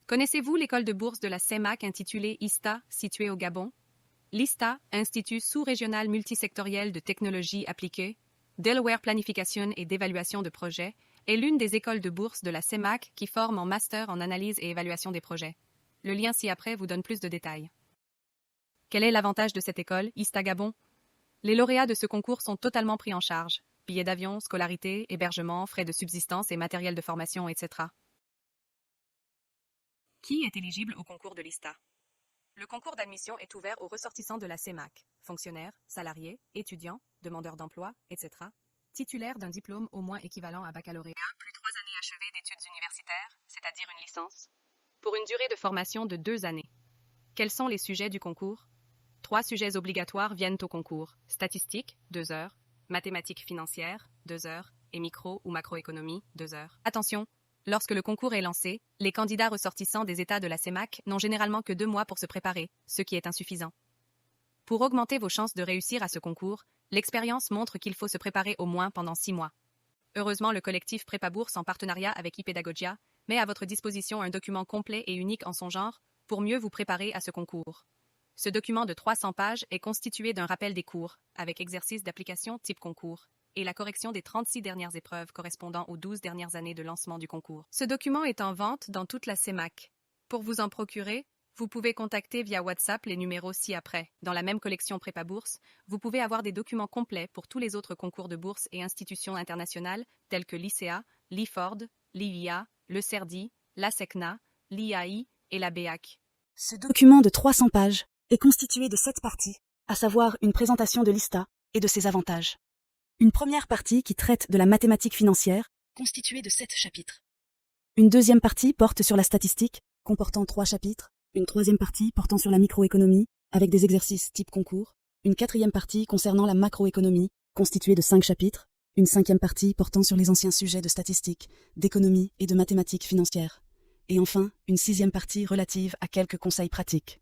Connaissez-vous l'école de bourse de la CEMAC intitulée ISTA, située au Gabon? L'ISTA, Institut sous-régional multisectoriel de technologie appliquée, Delaware Planification et d'évaluation de projets, est l'une des écoles de bourse de la CEMAC qui forme en master en analyse et évaluation des projets. Le lien ci-après vous donne plus de détails. Quel est l'avantage de cette école, ISTA Gabon? Les lauréats de ce concours sont totalement pris en charge. Billets d'avion, scolarité, hébergement, frais de subsistance et matériel de formation, etc. Qui est éligible au concours de l'ISTA? Le concours d'admission est ouvert aux ressortissants de la CEMAC, fonctionnaires, salariés, étudiants, demandeurs d'emploi, etc., titulaires d'un diplôme au moins équivalent à baccalauréat, plus 3 années achevées d'études universitaires, c'est-à-dire une licence, pour une durée de formation de 2 années. Quels sont les sujets du concours? 3 sujets obligatoires viennent au concours: statistiques, 2 heures, mathématiques financières, 2 heures, et micro ou macroéconomie, 2 heures. Attention! Lorsque le concours est lancé, les candidats ressortissants des États de la CEMAC n'ont généralement que 2 mois pour se préparer, ce qui est insuffisant. Pour augmenter vos chances de réussir à ce concours, l'expérience montre qu'il faut se préparer au moins pendant 6 mois. Heureusement, le collectif Prépa-Bourse, en partenariat avec ePedagogia, met à votre disposition un document complet et unique en son genre pour mieux vous préparer à ce concours. Ce document de 300 pages est constitué d'un rappel des cours, avec exercices d'application type concours, et la correction des 36 dernières épreuves correspondant aux 12 dernières années de lancement du concours. Ce document est en vente dans toute la CEMAC. Pour vous en procurer, vous pouvez contacter via WhatsApp les numéros ci-après. Dans la même collection Prépa Bourse, vous pouvez avoir des documents complets pour tous les autres concours de bourse et institutions internationales tels que l'ICEA, l'IFORD, l'IVIA, le CERDI, la SECNA, l'IAI et la BEAC. Ce document de 300 pages est constitué de 7 parties, à savoir une présentation de l'ISTA et de ses avantages. Une première partie qui traite de la mathématique financière, constituée de 7 chapitres. Une deuxième partie porte sur la statistique, comportant 3 chapitres. Une troisième partie portant sur la microéconomie, avec des exercices type concours. Une quatrième partie concernant la macroéconomie, constituée de 5 chapitres. Une cinquième partie portant sur les anciens sujets de statistique, d'économie et de mathématiques financières. Et enfin, une 6e partie relative à quelques conseils pratiques.